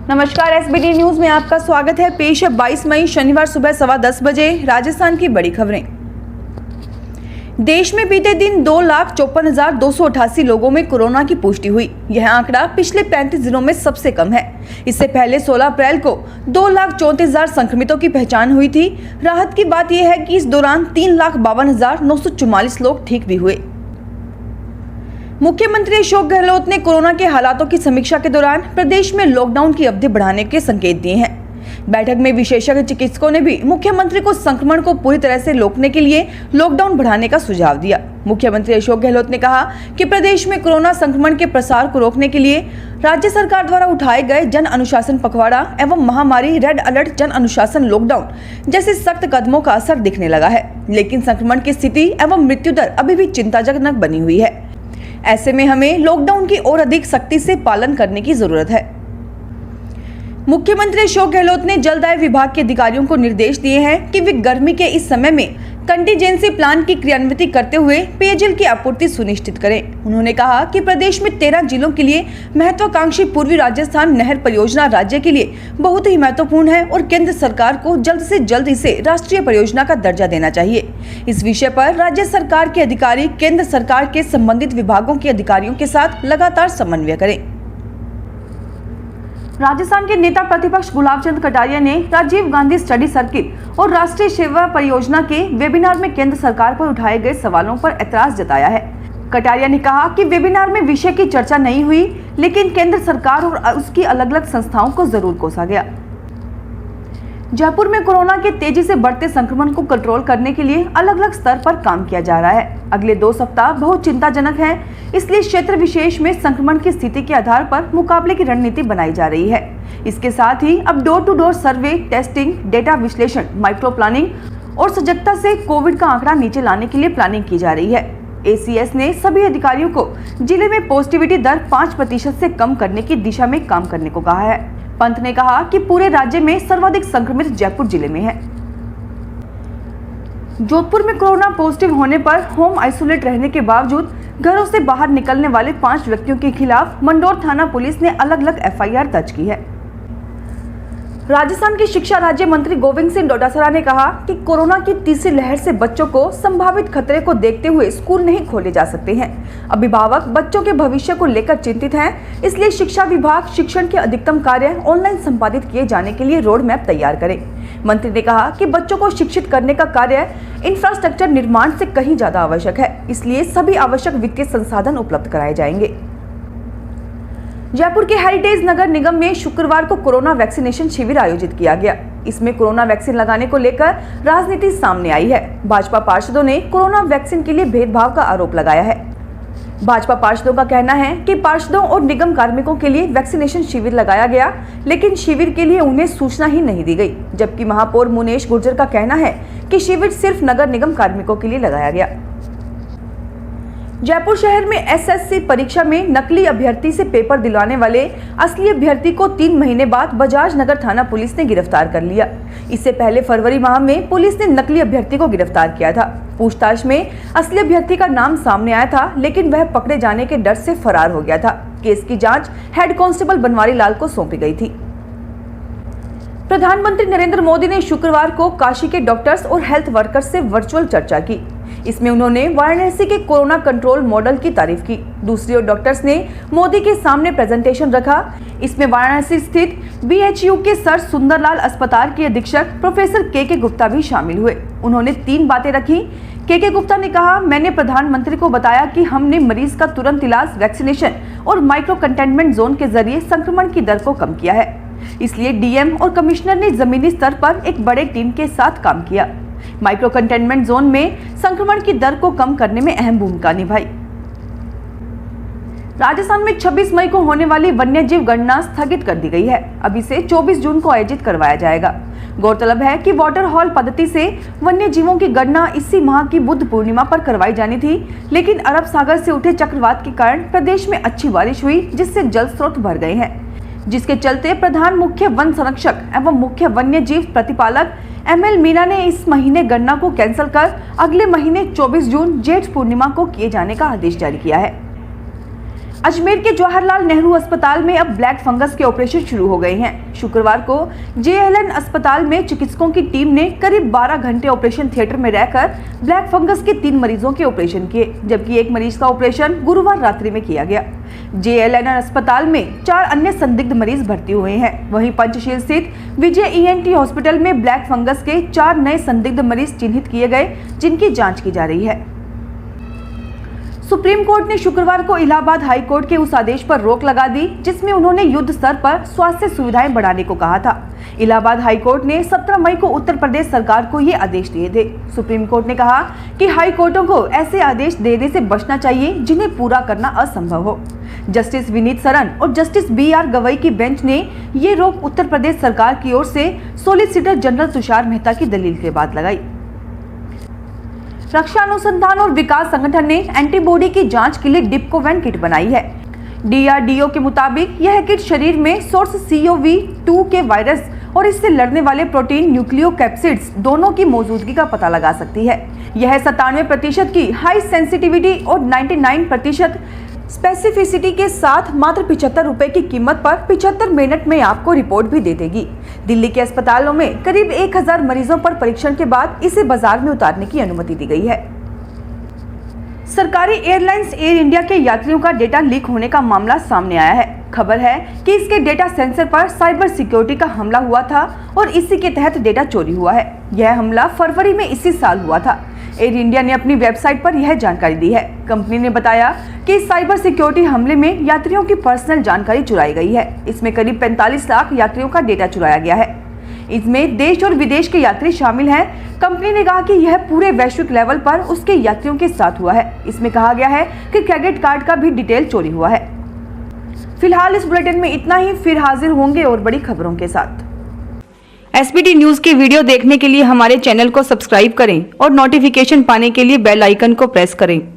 नमस्कार, SBT news में आपका स्वागत है। पेश है 22 मई शनिवार सुबह 10:15 बजे राजस्थान की बड़ी खबरें। देश में बीते दिन 2,54,288 लोगों में कोरोना की पुष्टि हुई। यह आंकड़ा पिछले 35 दिनों में सबसे कम है। इससे पहले 16 अप्रैल को 2,34,000 संक्रमितों की पहचान हुई थी। राहत की बात यह है कि इस दौरान 3,52,944 लोग ठीक भी हुए। मुख्यमंत्री अशोक गहलोत ने कोरोना के हालातों की समीक्षा के दौरान प्रदेश में लॉकडाउन की अवधि बढ़ाने के संकेत दिए हैं। बैठक में विशेषज्ञ चिकित्सकों ने भी मुख्यमंत्री को संक्रमण को पूरी तरह से रोकने के लिए लॉकडाउन बढ़ाने का सुझाव दिया। मुख्यमंत्री अशोक गहलोत ने कहा कि प्रदेश में कोरोना संक्रमण के प्रसार को रोकने के लिए राज्य सरकार द्वारा उठाए गए जन अनुशासन पखवाड़ा एवं महामारी रेड अलर्ट जन अनुशासन लॉकडाउन जैसे सख्त कदमों का असर दिखने लगा है, लेकिन संक्रमण की स्थिति एवं मृत्यु दर अभी भी चिंताजनक बनी हुई है। ऐसे में हमें लॉकडाउन की और अधिक सख्ती से पालन करने की जरूरत है। मुख्यमंत्री अशोक गहलोत ने जलदाय विभाग के अधिकारियों को निर्देश दिए हैं कि वे गर्मी के इस समय में कंटीजेंसी प्लान की क्रियान्वित करते हुए पेयजल की आपूर्ति सुनिश्चित करें। उन्होंने कहा कि प्रदेश में 13 जिलों के लिए महत्वाकांक्षी पूर्वी राजस्थान नहर परियोजना राज्य के लिए बहुत ही महत्वपूर्ण है और केंद्र सरकार को जल्द से जल्द इसे राष्ट्रीय परियोजना का दर्जा देना चाहिए। इस विषय पर राज्य सरकार के अधिकारी केंद्र सरकार के संबंधित विभागों के अधिकारियों के साथ लगातार समन्वय करें। राजस्थान के नेता प्रतिपक्ष गुलाब चंद कटारिया ने राजीव गांधी स्टडी सर्किल और राष्ट्रीय सेवा परियोजना के वेबिनार में केंद्र सरकार पर उठाए गए सवालों पर ऐतराज जताया है। कटारिया ने कहा कि वेबिनार में विषय की चर्चा नहीं हुई, लेकिन केंद्र सरकार और उसकी अलग अलग संस्थाओं को जरूर कोसा गया। जयपुर में कोरोना के तेजी से बढ़ते संक्रमण को कंट्रोल करने के लिए अलग अलग स्तर पर काम किया जा रहा है। अगले 2 सप्ताह बहुत चिंताजनक हैं, इसलिए क्षेत्र विशेष में संक्रमण की स्थिति के आधार पर मुकाबले की रणनीति बनाई जा रही है। इसके साथ ही अब door to door survey, testing, data विश्लेषण, माइक्रो प्लानिंग और सजगता से कोविड का आंकड़ा नीचे लाने के लिए प्लानिंग की जा रही है। एसीएस ने सभी अधिकारियों को जिले में पॉजिटिविटी दर 5% से कम करने की दिशा में काम करने को कहा है। पंत ने कहा कि पूरे राज्य में सर्वाधिक संक्रमित जयपुर जिले में है। जोधपुर में कोरोना पॉजिटिव होने पर होम आइसोलेट रहने के बावजूद घरों से बाहर निकलने वाले 5 व्यक्तियों के खिलाफ मंडोर थाना पुलिस ने अलग अलग एफआईआर दर्ज की है। राजस्थान के शिक्षा राज्य मंत्री गोविंद सिंह डोटासरा ने कहा कि कोरोना की तीसरी लहर से बच्चों को संभावित खतरे को देखते हुए स्कूल नहीं खोले जा सकते हैं। अभिभावक बच्चों के भविष्य को लेकर चिंतित हैं, इसलिए शिक्षा विभाग शिक्षण के अधिकतम कार्य ऑनलाइन संपादित किए जाने के लिए रोड मैप तैयार करे। मंत्री ने कहा कि बच्चों को शिक्षित करने का कार्य इंफ्रास्ट्रक्चर निर्माण से कहीं ज्यादा आवश्यक है, इसलिए सभी आवश्यक वित्तीय संसाधन उपलब्ध कराए जाएंगे। जयपुर के हेरिटेज नगर निगम में शुक्रवार को कोरोना वैक्सीनेशन शिविर आयोजित किया गया। इसमें कोरोना वैक्सीन लगाने को लेकर राजनीति सामने आई है। भाजपा पार्षदों ने कोरोना वैक्सीन के लिए भेदभाव का आरोप लगाया है। भाजपा पार्षदों का कहना है कि पार्षदों और निगम कार्मिकों के लिए वैक्सीनेशन शिविर लगाया गया, लेकिन शिविर के लिए उन्हें सूचना ही नहीं दी गई। जबकि महापौर मुनेश गुर्जर का कहना है कि शिविर सिर्फ नगर निगम कार्मिकों के लिए लगाया गया। जयपुर शहर में एसएससी परीक्षा में नकली अभ्यर्थी से पेपर दिलवाने वाले असली अभ्यर्थी को 3 महीने बाद बजाज नगर थाना पुलिस ने गिरफ्तार कर लिया। इससे पहले फरवरी माह में पुलिस ने नकली अभ्यर्थी को गिरफ्तार किया था। पूछताछ में असली अभ्यर्थी का नाम सामने आया था, लेकिन वह पकड़े जाने के डर से फरार हो गया था। केस की जांच हेड कांस्टेबल बनवारी लाल को सौंपी गई थी। प्रधानमंत्री नरेंद्र मोदी ने शुक्रवार को काशी के डॉक्टर्स और हेल्थ वर्कर्स से वर्चुअल चर्चा की। इसमें उन्होंने वाराणसी के कोरोना कंट्रोल मॉडल की तारीफ की। दूसरी ओर डॉक्टर्स ने मोदी के सामने प्रेजेंटेशन रखा। इसमें वाराणसी स्थित बीएचयू के सर सुंदरलाल अस्पताल के अधीक्षक प्रोफेसर के गुप्ता भी शामिल हुए। उन्होंने 3 बातें रखी। के गुप्ता ने कहा, मैंने प्रधानमंत्री को बताया कि हमने मरीज का तुरंत इलाज, वैक्सीनेशन और माइक्रो कंटेनमेंट जोन के जरिए संक्रमण की दर को कम किया है। इसलिए डीएम और कमिश्नर ने जमीनी स्तर पर एक बड़े टीम के साथ काम किया। माइक्रो कंटेनमेंट जोन में संक्रमण की दर को कम करने में अहम भूमिका निभाई। राजस्थान में 26 मई को होने वाली वन्यजीव गणना स्थगित कर दी गई है। अब इसे 24 जून को आयोजित करवाया जाएगा। गौरतलब है कि वाटर हॉल पद्धति से वन्य जीवों की गणना इसी माह की बुद्ध पूर्णिमा पर करवाई जानी थी, लेकिन अरब सागर से उठे चक्रवात के कारण प्रदेश में अच्छी बारिश हुई, जिससे जल स्रोत भर गए हैं, जिसके चलते प्रधान मुख्य वन संरक्षक एवं मुख्य वन्य जीव प्रतिपालक एमएल मीना ने इस महीने गणना को कैंसिल कर अगले महीने 24 जून जेठ पूर्णिमा को किए जाने का आदेश जारी किया है। अजमेर के जवाहरलाल नेहरू अस्पताल में अब ब्लैक फंगस के ऑपरेशन शुरू हो गए हैं। शुक्रवार को JLN अस्पताल में चिकित्सकों की टीम ने करीब 12 घंटे ऑपरेशन थिएटर में रहकर ब्लैक फंगस के 3 मरीजों के ऑपरेशन किए, जबकि एक मरीज का ऑपरेशन गुरुवार रात्रि में किया गया। JLN अस्पताल में 4 अन्य संदिग्ध मरीज भर्ती हुए हैं। वहीं पंचशील स्थित विजय ENT हॉस्पिटल में ब्लैक फंगस के 4 नए संदिग्ध मरीज चिन्हित किए गए, जिनकी जाँच की जा रही है। सुप्रीम कोर्ट ने शुक्रवार को इलाहाबाद हाई कोर्ट के उस आदेश पर रोक लगा दी जिसमें उन्होंने युद्ध स्तर पर स्वास्थ्य सुविधाएं बढ़ाने को कहा था। इलाहाबाद हाई कोर्ट ने 17 मई को उत्तर प्रदेश सरकार को ये आदेश दिए थे। सुप्रीम कोर्ट ने कहा कि हाई कोर्टों को ऐसे आदेश देने से बचना चाहिए जिन्हें पूरा करना असंभव हो। जस्टिस विनीत सरन और जस्टिस BR गवई की बेंच ने ये रोक उत्तर प्रदेश सरकार की ओर से सॉलिसिटर जनरल तुषार मेहता की दलील के बाद लगाई। रक्षा अनुसंधान और विकास संगठन ने एंटीबॉडी की जांच के लिए डिप्कोवैन किट बनाई है। DRDO के मुताबिक यह किट शरीर में सोर्स CoV-2 के वायरस और इससे लड़ने वाले प्रोटीन न्यूक्लियोकैप्सिड्स दोनों की मौजूदगी का पता लगा सकती है। यह 97% की हाई सेंसिटिविटी और 99% स्पेसिफिसिटी के साथ मात्र 75 रुपए की कीमत पर 75 मिनट में आपको रिपोर्ट भी दे देगी। दिल्ली के अस्पतालों में करीब 1000 मरीजों पर परीक्षण के बाद इसे बाजार में उतारने की अनुमति दी गई है। सरकारी एयरलाइंस एयर इंडिया के यात्रियों का डेटा लीक होने का मामला सामने आया है। खबर है कि इसके डेटा सेंसर पर साइबर सिक्योरिटी का हमला हुआ था और इसी के तहत डेटा चोरी हुआ है। यह हमला फरवरी में इसी साल हुआ था। एयर इंडिया ने अपनी वेबसाइट पर यह जानकारी दी है। कंपनी ने बताया कि साइबर सिक्योरिटी हमले में यात्रियों की पर्सनल जानकारी चुराई गई है। इसमें करीब 45 लाख यात्रियों का डेटा चुराया गया है। इसमें देश और विदेश के यात्री शामिल हैं। कंपनी ने कहा कि यह पूरे वैश्विक लेवल पर उसके यात्रियों के साथ हुआ है। इसमें कहा गया है कि क्रेडिट कार्ड का भी डिटेल चोरी हुआ है। फिलहाल इस बुलेटिन में इतना ही। फिर हाजिर होंगे और बड़ी खबरों के साथ। SBT न्यूज के वीडियो देखने के लिए हमारे चैनल को सब्सक्राइब करें और नोटिफिकेशन पाने के लिए बेल आइकन को प्रेस करें।